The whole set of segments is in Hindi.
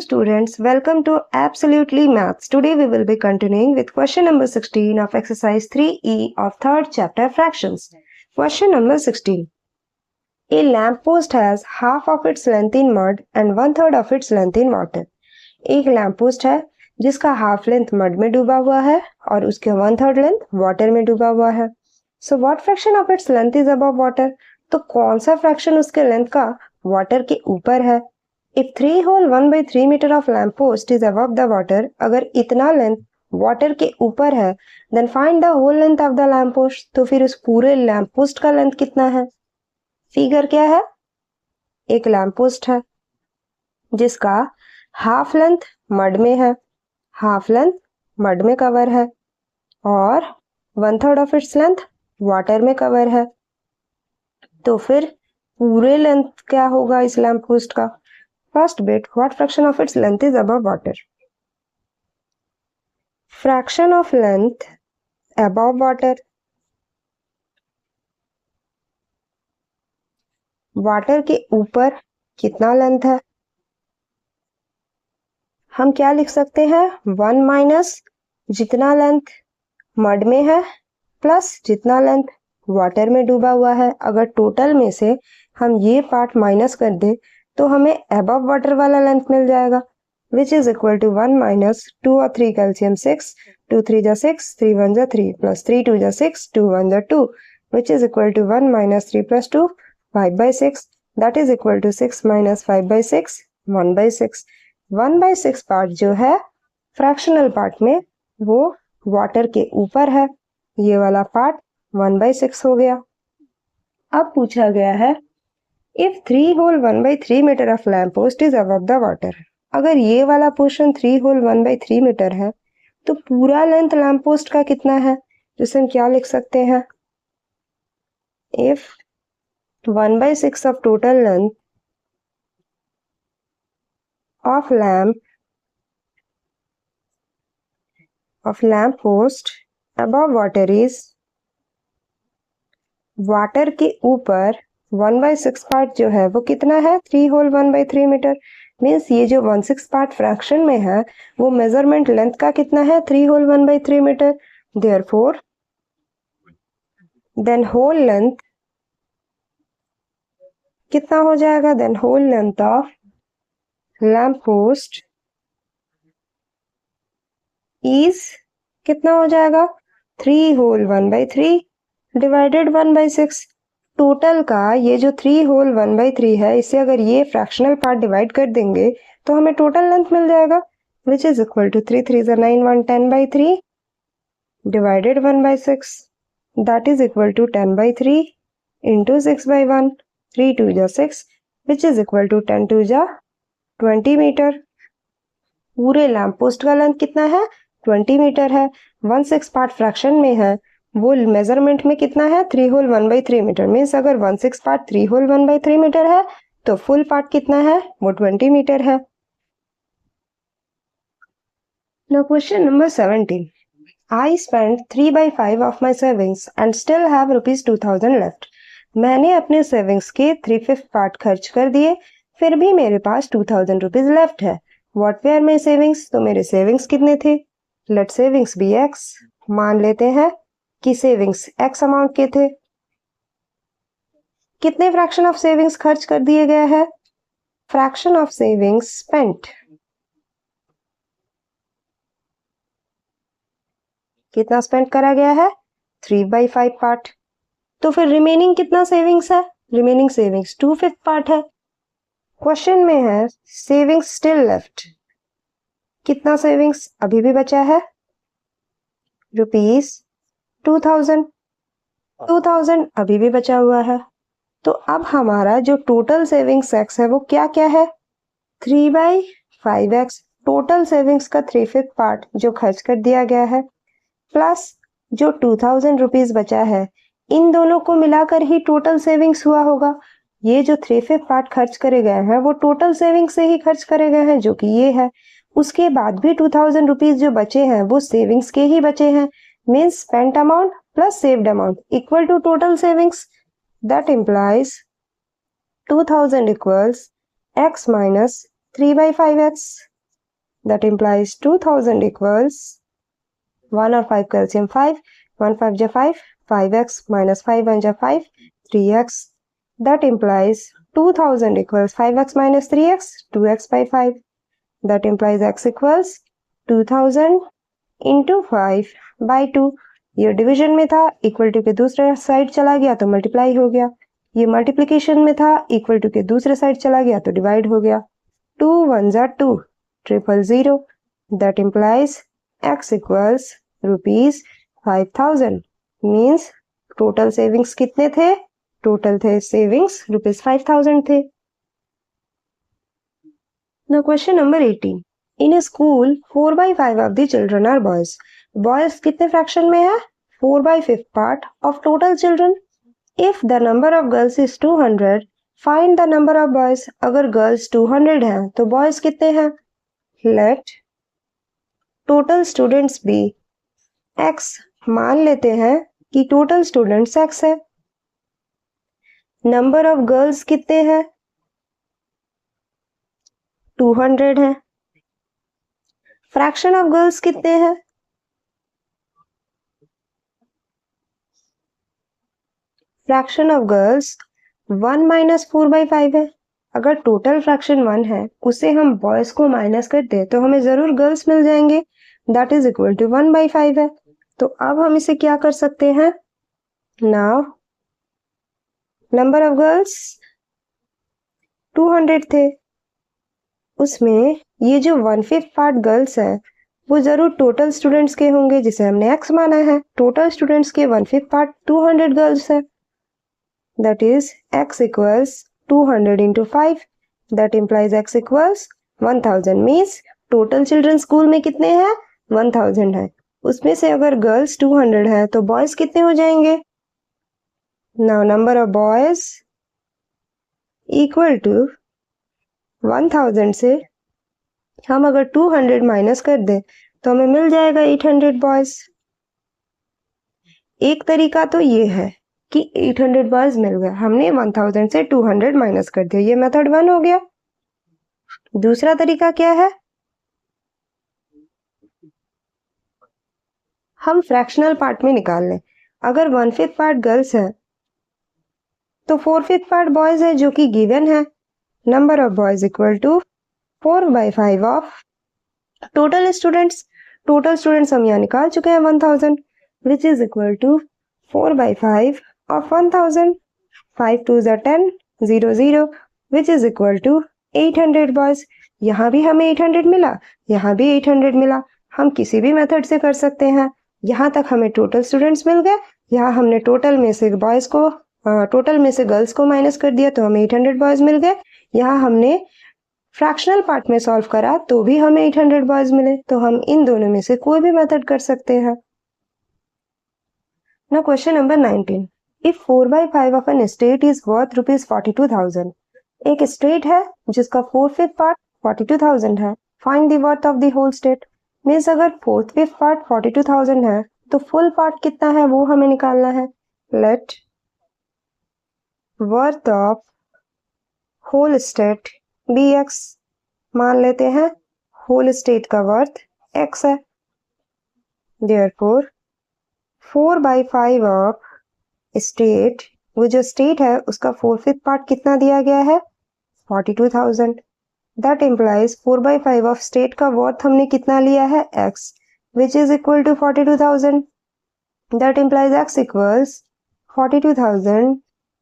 students, welcome to Absolutely Maths. Today we will be continuing with question number 16 of exercise 3E of third chapter fractions. Question number 16. A lamppost has half of its length in mud and 1/3 of its length in water. एक लैम्पपोस्ट है जिसका हाफ लेंथ मड में डूबा हुआ है और उसके 1/3 लेंथ वाटर में डूबा हुआ है. So what fraction of its length is above water? तो कौन सा फ्रैक्शन उसके लेंथ का वाटर के ऊपर है? If 3 whole 1/3 meter of lamppost is above the water, अगर इतना लेंथ वाटर के ऊपर है, then find the whole length of the lamppost. तो फिर उस पूरे लैम्पपोस्ट का लेंथ कितना है? फिगर क्या है? एक लैम्पपोस्ट है जिसका हाफ लेंथ मड में है, हाफ लेंथ मड में कवर है और 1/3 ऑफ इट्स लेंथ वाटर में कवर है. तो फिर पूरे लेंथ क्या होगा इस लैम्पपोस्ट का? First bit, what fraction of its length is above water? Fraction of length above water. Water के ऊपर कितना लेंथ है? हम क्या लिख सकते हैं? 1 माइनस जितना लेंथ मड में है प्लस जितना लेंथ वाटर में डूबा हुआ है. अगर टोटल में से हम ये पार्ट माइनस कर दें तो हमें अबव वाटर वाला लेंथ मिल जाएगा, which is equal to 1 minus 2 और 3 कैल्शियम 6, 2 3 जा 6, 3 1 जा 3 प्लस 3 2 जा 6, 2 1 जा 2, which is equal to 1 minus 3 plus 2 5/6, that is equal to 6 minus 5/6 1/6. 1/6 part जो है फ्रैक्शनल पार्ट में वो वाटर के ऊपर है, ये वाला पार्ट 1/6 हो गया. अब पूछा गया है If 3 whole 1/3 meter of lamppost is above the water. अगर ये वाला पोर्शन 3 whole 1/3 मीटर है तो पूरा लेंथ लैम्पपोस्ट का कितना है? जिसे हम क्या लिख सकते हैं? If 1/6 of total length of lamppost above water is, water के ऊपर 1/6 पार्ट जो है वो कितना है? 3 whole 1/3 मीटर. मीन्स ये जो 1/6 पार्ट फ्रैक्शन में है वो मेजरमेंट लेंथ का कितना है? 3 whole 1/3 metre. Therefore then whole length कितना हो जाएगा? Then whole length of lamppost is कितना हो जाएगा? 3 whole 1/3 डिवाइडेड 1/6. टोटल का ये जो 3 whole 1/3 है इससे अगर ये फ्रैक्शनल पार्ट डिवाइड कर देंगे तो हमें टोटल लेंथ मिल जाएगा, which is equal to 3 3 9 1 10/3 divided 1/6, that is equal to 10/3 into 6/1, 3 2 जा 6, विच इज इक्वल टू 10 2 जा 20 मीटर. पूरे लैम्पपोस्ट का लेंथ कितना है? 20 मीटर है. 1/6 पार्ट फ्रैक्शन में है वो मेजरमेंट में कितना है? 3 whole 1/3 मीटर. मीन्स अगर 1/6 पार्ट 3 whole 1/3 मीटर है तो फुल पार्ट कितना है? वो 20 मीटर है. Now question number 17. I spent 3/5 of my savings and still have rupees 2000 left. मैंने अपने सेविंग्स के 3/5 पार्ट खर्च कर दिए, फिर भी मेरे पास 2000 रुपीज लेफ्ट है. What were my savings? तो मेरे सेविंग्स कितने थे? Let savings be x. मान लेते हैं कि सेविंग्स x अमाउंट के थे. कितने फ्रैक्शन ऑफ सेविंग्स खर्च कर दिए गए हैं? Fraction of savings spent. कितना स्पेंड करा गया है? 3/5 पार्ट. तो फिर रिमेनिंग कितना सेविंग्स है? रिमेनिंग सेविंग्स 2/5 पार्ट है. क्वेश्चन में है सेविंग्स स्टिल लेफ्ट. कितना सेविंग्स अभी भी बचा है? रुपीज 2000 अभी भी बचा हुआ है. तो अब हमारा जो टोटल सेविंग्स एक्स है वो क्या क्या है? 3/5x. टोटल सेविंग्स का 3/5 पार्ट जो खर्च कर दिया गया है प्लस जो 2000 रुपीज बचा है, इन दोनों को मिलाकर ही टोटल सेविंग्स हुआ होगा. ये जो 3/5 पार्ट खर्च करे गए हैं वो टोटल सेविंग्स से ही खर्च करे गए हैं जो कि ये है. उसके बाद भी 2000 रुपीज जो बचे हैं वो सेविंग्स के ही बचे हैं. Means spent amount plus saved amount equal to total savings. That implies 2000 equals x minus 3/5x. that implies 2000 equals 1 और 5 का LCM 5, 1 5 जा 5, 5x minus 5 1 जा 5, 3x. That implies 2000 equals 5x minus 3x, 2x by 5. That implies x equals 2000 into 5 by 2. ये डिवीजन में था, इक्वल टू के दूसरे साइड चला गया तो मल्टीप्लाई हो गया. ये मल्टीप्लिकेशन में था, इक्वल टू के दूसरे साइड चला गया तो डिवाइड हो गया. 2 1 जा 2, 000. That implies x equals rupees 5000. Means total savings कितने थे? Total थे savings rupees 5000 थे. Now question number 18. In a school, 4 by 5 of the children are boys. Boys कितने fraction में है? 4 by 5 part of total children. If the number of girls is 200, find the number of boys. अगर girls 200 हैं तो boys कितने हैं? Let total students be x. मान लेते हैं कि total students x है. Number of girls कितने हैं? 200 है. फ्रैक्शन ऑफ गर्ल्स कितने हैं? Fraction of girls 1 minus 4 by 5 है. अगर टोटल फ्रैक्शन 1 है उसे हम बॉयज को माइनस कर दे तो हमें जरूर गर्ल्स मिल जाएंगे. That is equal to 1 by 5 है. तो अब हम इसे क्या कर सकते हैं? नाउ नंबर ऑफ गर्ल्स 200 थे, उसमें ये जो 1/5 पार्ट गर्ल्स है वो जरूर टोटल स्टूडेंट्स के होंगे जिसे हमने x माना है. टोटल स्टूडेंट्स के 1/5 पार्ट 200 गर्ल्स है. That is x equals 200 into 5. That implies x equals 1000. Means total children school में कितने हैं? 1000 है. उसमें से अगर गर्ल्स 200 है तो बॉयज कितने हो जाएंगे? Now number of boys equal to 1000 से हम अगर 200 माइनस कर दें तो हमें मिल जाएगा 800 बॉयज. एक तरीका तो ये है कि 800 बॉयज मिल गया, हमने 1000 से 200 माइनस कर दिया. ये मेथड 1 हो गया. दूसरा तरीका क्या है? हम फ्रैक्शनल पार्ट में निकाल लें. अगर 1/5 पार्ट गर्ल्स है तो 4/5 पार्ट बॉयज है जो कि गिवन है. Number of boys equal to 4 by 5 of total students. Total students हम यहाँ निकाल चुके हैं 1000, which is equal to 4 by 5 of 1000. 5 2 are 10, 0 which is equal to 800 boys. यहाँ भी हमें 800 मिला, यहाँ भी 800 मिला. हम किसी भी मेथड से कर सकते हैं. यहाँ तक हमें टोटल स्टूडेंट्स मिल गए. यहाँ हमने टोटल में से बॉयज को टोटल में से गर्ल्स को माइनस कर दिया तो हमें 800 बॉयज मिल गए. यहाँ हमने फ्रैक्शनल पार्ट में सॉल्व करा तो भी हमें 800 बॉयज मिले. तो हम इन दोनों में से कोई भी मेथड कर सकते हैं. Now question number 19. If 4 by 5 of an estate is worth rupees 42,000. एक एस्टेट है जिसका 4/5 पार्ट 42,000 है. Find the worth of the whole state. Means अगर 4/5 पार्ट 42,000 है तो फुल पार्ट कितना है वो हमें निकालना है. Let worth of whole state be x. मान लेते हैं होल स्टेट का वर्थ x है. देयरफॉर 4 by 5 ऑफ स्टेट, वो जो स्टेट है उसका 4/5 पार्ट कितना दिया गया है? 42,000. That implies 4 by 5 of state का वर्थ हमने कितना लिया है? x, which is equal to 42,000. That implies x equals 42,000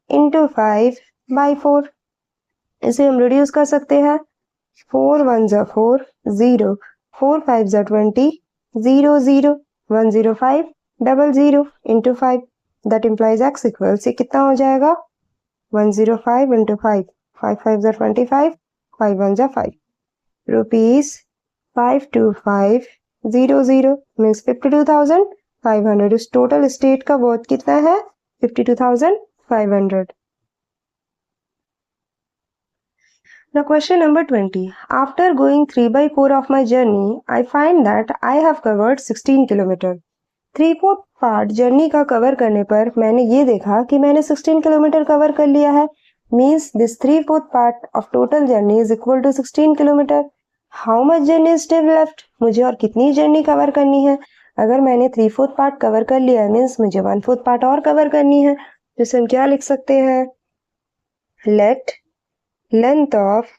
इंटू 5 by 4. इसे हम रिड्यूस कर सकते हैं. 4 1 जा 4, 0, 4 5 जा 20, 0 0, 105 00 into 5. That implies x equals ये कितना हो जाएगा? 105 इंटू 5, 5 5 जा 25, 5 1 जा 5. Rupees 52500 means 52,500. उस टोटल स्टेट का वर्थ कितना है? 52,500. Now question number 20. After going 3 by 4 of my journey, I find that I have covered 16 kilometer. 3/4 part journey का कवर करने पर मैंने ये देखा कि मैंने 16 किलोमीटर कवर कर लिया है. Means this 3/4 part of total journey is equal to 16 kilometre. How much journey is still left, मुझे और कितनी जर्नी कवर करनी है। अगर मैंने 3/4 पार्ट कवर कर लिया मीन्स मुझे 1/4 पार्ट और कवर करनी है, जिसे हम क्या लिख सकते हैं, let length of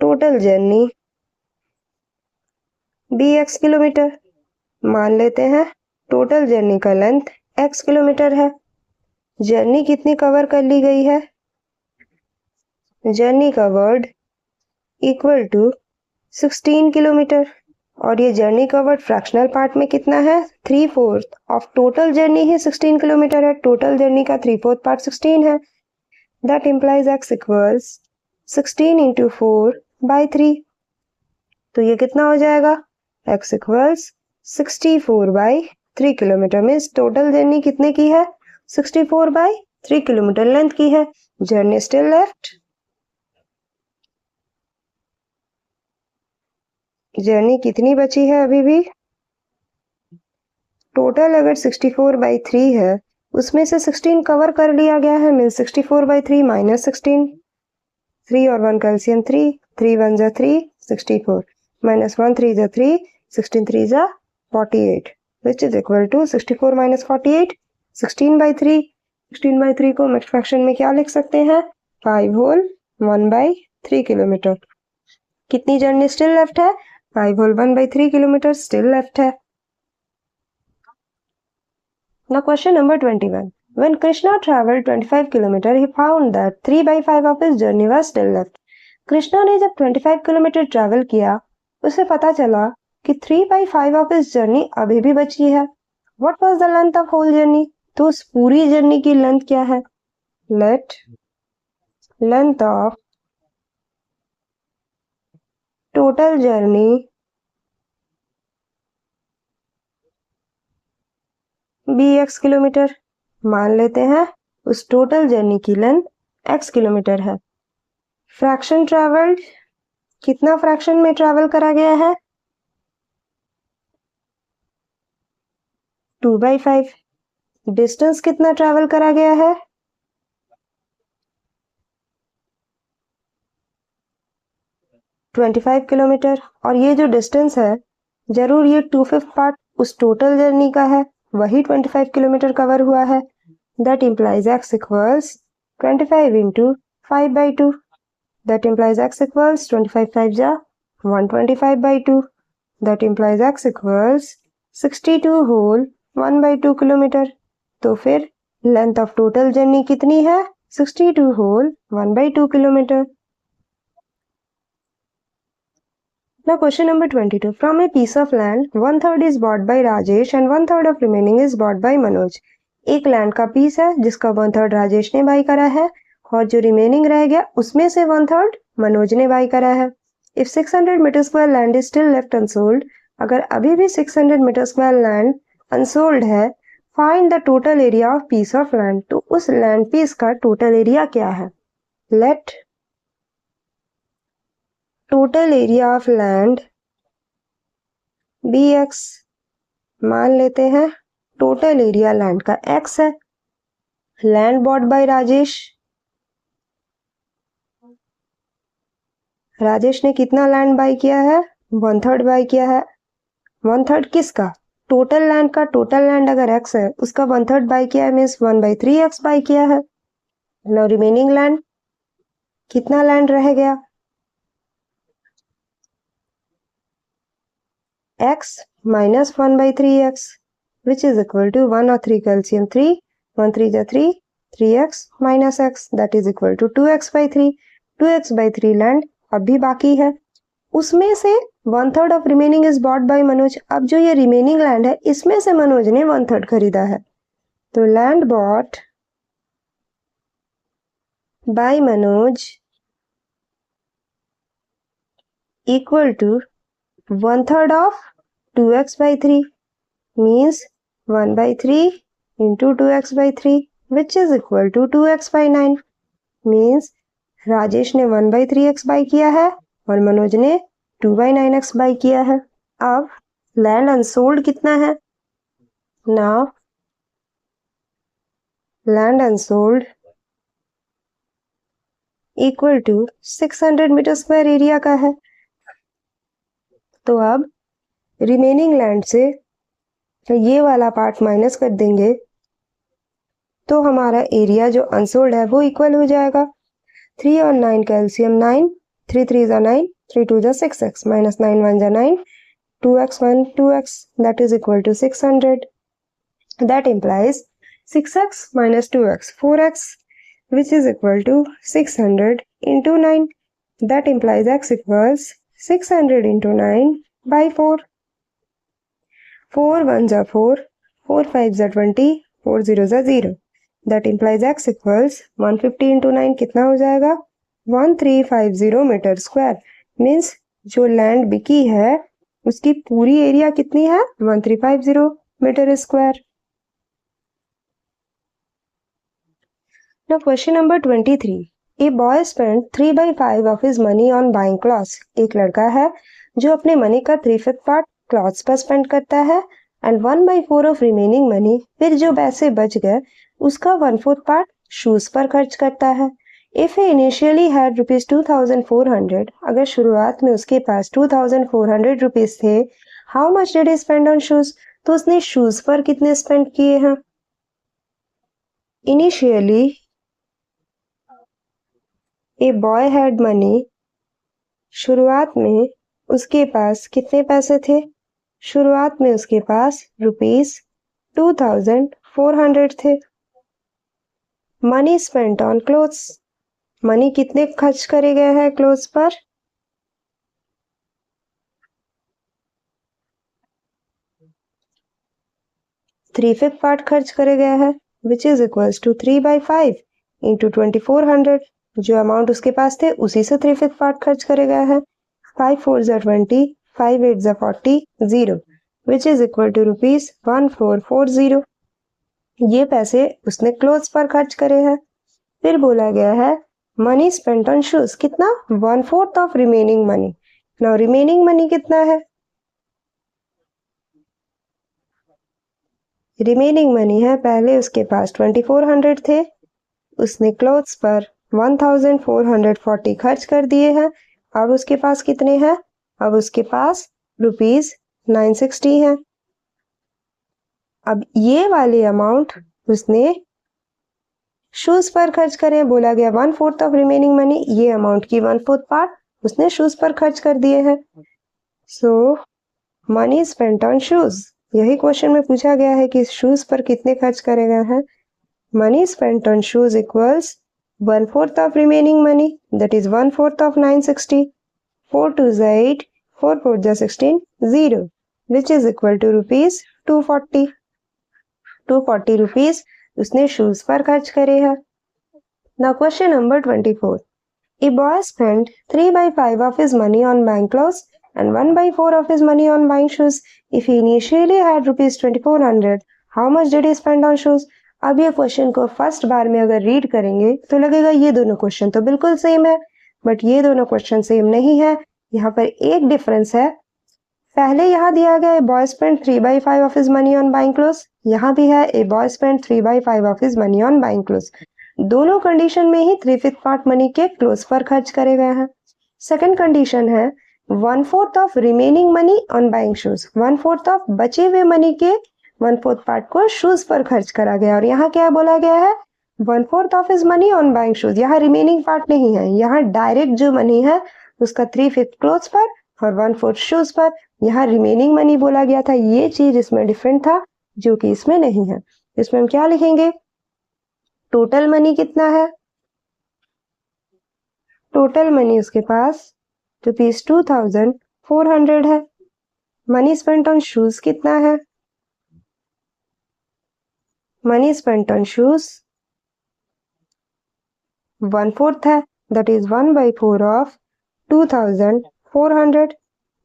total journey be x kilometre. मान लेते हैं टोटल जर्नी का लेंथ x किलोमीटर है। जर्नी कितनी कवर कर ली गई है, जर्नी का वर्ड इक्वल टू 16 किलोमीटर। और ये जर्नी कवर्ड फ्रैक्शनल पार्ट में कितना है, 3/4 of total journey he 16 kilometre है। टोटल जर्नी का 3/4 पार्ट 16 है। That implies x equals 16 into 4/3। तो ये कितना हो जाएगा, x इक्वल्स 64/3 किलोमीटर। में टोटल जर्नी कितने की है, 64/3 किलोमीटर लेंथ की है। जर्नी स्टिल लेफ्ट, जर्नी कितनी बची है अभी भी, टोटल अगर 64/3 है उसमें से 16 कवर कर लिया गया है, मीन 64/3 माइनस 16, 3 और 1 कैल्सियम 3, 3 1 जा 3, 64 माइनस 1 3 जा 3, 16 3 जा 48 which is equal to 64 minus 48, 16/3। 16/3 को मिक्स्ड फ्रैक्शन में क्या लिख सकते हैं, 5 होल 1/3 किलोमीटर। कितनी जर्नी स्टिल लेफ्ट है, 5 होल 1/3 किलोमीटर स्टिल लेफ्ट है। Now question number 21. When Krishna traveled 25 km, he found that 3/5 of his journey was still left. Krishna ने जब 25 किलोमीटर ट्रैवल किया उसे पता चला कि 3/5 ऑफ इस जर्नी अभी भी बची है। What was the length of whole journey? तो उस पूरी जर्नी की लेंथ क्या है, late length of total journey bx kilometre. मान लेते हैं उस टोटल जर्नी की लेंथ x किलोमीटर है। फ्रैक्शन ट्रैवल्ड, कितना फ्रैक्शन में ट्रैवल करा गया है, 2/5। डिस्टेंस कितना ट्रैवल करा गया है, 25 किलोमीटर। और ये जो डिस्टेंस है जरूर ये 2/5 पार्ट उस टोटल जर्नी का है, वही 25 किलोमीटर कवर हुआ है। That implies x equals 25 into 5/2। That implies x equals 25 5 जा 125/2। That implies x equals 62 whole 1/2 kilometre. तो फिर लेंथ ऑफ टोटल जर्नी कितनी है, 62 whole 1/2 kilometre. Now question number 22. From a piece of land, 1/3 is bought by Rajesh and 1/3 of remaining is bought by Manoj. एक लैंड का पीस है जिसका 1/3 राजेश ने बाई करा है और जो रिमेनिंग रह गया उसमें से 1/3 मनोज ने बाई करा है। If 600 metre square land is still left unsold, अगर अभी भी 600 मीटर स्क्वायर लैंड अनसोल्ड है, find the total area of piece of land. तो उस लैंड पीस का टोटल एरिया क्या है, let total area of land bx। मान लेते हैं टोटल एरिया लैंड का x है। Land bought by Rajesh, Rajesh ने कितना लैंड बाय किया है, 1/3 बाय किया है। 1/3 किसका, टोटल लैंड का। टोटल लैंड अगर x है उसका 1/3 बाय किया है मीन्स 1/3x बाय किया है। नाउ रिमेनिंग लैंड, कितना लैंड रह गया, x minus 1/3x which is equal to 1 और 3 कैल्सियम 3, 1 3 जा 3, 3x minus x that is equal to 2x/3। 2x/3 land अभी बाकी है, उसमें से 1/3 of remaining is bought by Manoj. अब जो ये रिमेनिंग लैंड है इसमें से मनोज ने 1/3 खरीदा है, तो land bought by Manoj equal to 1/3 of 2x/3 means 1/3 into 2x/3 which is equal to 2x/9 means Rajesh ने 1/3x बाई किया है और मनोज ने 2/9x बाई किया है। अब लैंड अनसोल्ड कितना है, now land unsold equal to 600 metre square area का है। तो अब रिमेनिंग लैंड से ये वाला पार्ट माइनस कर देंगे तो हमारा एरिया जो अनसोल्ड है वो इक्वल हो जाएगा। 3 और 9 का एलसीएम 9, 3 3 जा 9, 3 2 जा 6x, minus 9 1 जा 9, 2x 1 2x, that is equal to 600. That implies 6x minus 2x 4x, which is equal to 600 into 9. That implies x equals 600 into 9 by 4. 4 1 जा 4, 4 5 जा 20, 4 0 जा 0. That implies x equals 150 into 9 कितना हो जाएगा? 1350 मीटर स्क्वायर. मीन्स जो लैंड बिकी है उसकी पूरी एरिया कितनी है? 1350 metre square. Now question number 23. A boy spent 3/5 of his money on buying clothes. एक लड़का है जो अपने मनी का 3/5 पार्ट क्लॉथ्स पर स्पेंड करता है एंड 1/4 ऑफ रिमेनिंग मनी, फिर जो पैसे बच गए उसका 1/4 पार्ट शूज पर खर्च करता है. If he initially had rupees 2400, अगर शुरुआत में उसके पास 2400 रुपीज थे, how much did he spend on shoes? तो उसने शूज पर कितने स्पेंड किए हैं? Initially a boy had money, शुरुआत में उसके पास कितने पैसे थे? शुरुआत में उसके पास रुपीज 2400 थे. Money spent on clothes, money कितने खर्च करे गए हैं क्लोथ्स पर? थ्री-फिफ्थ पार्ट खर्च करे गए हैं, which is equals to 3/5 into 2400. जो अमाउंट उसके पास थे उसी से 3/5 पार्ट खर्च करे गए हैं. 5 4 जा 20, 5 8 जा 40, 0, which is equal to rupees 1440. ये पैसे उसने क्लोथ्स पर खर्च करे हैं. फिर बोला गया है मनी स्पेंट ऑन शूज कितना? 1/4 of remaining money. Now remaining money कितना है? रिमेनिंग मनी है, पहले उसके पास 2400 थे, उसने क्लोथ्स पर 1440 खर्च कर दिए हैं. अब उसके पास कितने हैं? अब उसके पास रुपीज 960 है. अब ये वाले अमाउंट उसने शूज पर खर्च करें. बोला गया 1/4 ऑफ रिमेनिंग मनी, ये अमाउंट की 1/4 पार्ट उसने शूज पर खर्च कर दिए हैं. सो मनी स्पेंट ऑन शूज, यही क्वेश्चन में पूछा गया है कि शूज पर कितने खर्च करे गए हैं. Money spent on shoes equals 1/4 of remaining money, that is 1/4 of 960. 4 2 जा 8, 4 4 जा 16, 0, which is equal to rupees 240. 240 rupees उसने शूज पर खर्च करे हैं. Now question number 24. A boy spent 3/5 of his money on buying clothes and 1/4 of his money on buying shoes. If he initially had rupees 2400, how much did he spend on shoes? अब ये क्वेश्चन को फर्स्ट बार में अगर रीड करेंगे तो लगेगा ये दोनों क्वेश्चन तो बिल्कुल सेम है, बट ये दोनों क्वेश्चन सेम नहीं है. यहाँ पर एक डिफरेंस है. पहले यहाँ दिया गया a boy spend 3/5 of his money on buying clothes, यहाँ भी है a boy spend 3/5 of his money on buying clothes. दोनों कंडीशन में ही 3/5 पार्ट मनी के क्लोथ्स पर खर्च करे गए हैं. सेकंड कंडीशन है 1/4 of remaining money on buying shoes, 1/4 of बचे हुए मनी के 1/4 पार्ट को शूज पर खर्च करा गया. और यहाँ क्या बोला गया है? 1/4 of his money on buying shoes. यहाँ रिमेनिंग पार्ट नहीं है, यहाँ डायरेक्ट जो मनी है उसका 3/5 क्लोथ्स पर और 1/4 शूज पर. यहाँ रिमेनिंग मनी बोला गया था, ये चीज इसमें डिफरेंट था जो कि इसमें नहीं है. इसमें हम क्या लिखेंगे? टोटल मनी कितना है? टोटल मनी उसके पास रुपीज 2400 है. मनी स्पेंट ऑन शूज कितना है? मनी स्पेंट ऑन शूज 1/4 है, that is 1/4 of 2400,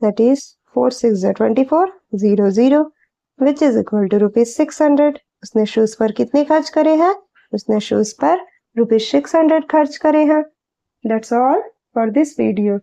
that is 4 6 24, 0 0, which is equal to rupees 600. उसने शूज पर कितने खर्च करे हैं? उसने शूज पर रुपीज 600 खर्च करे हैं. That's all for this video.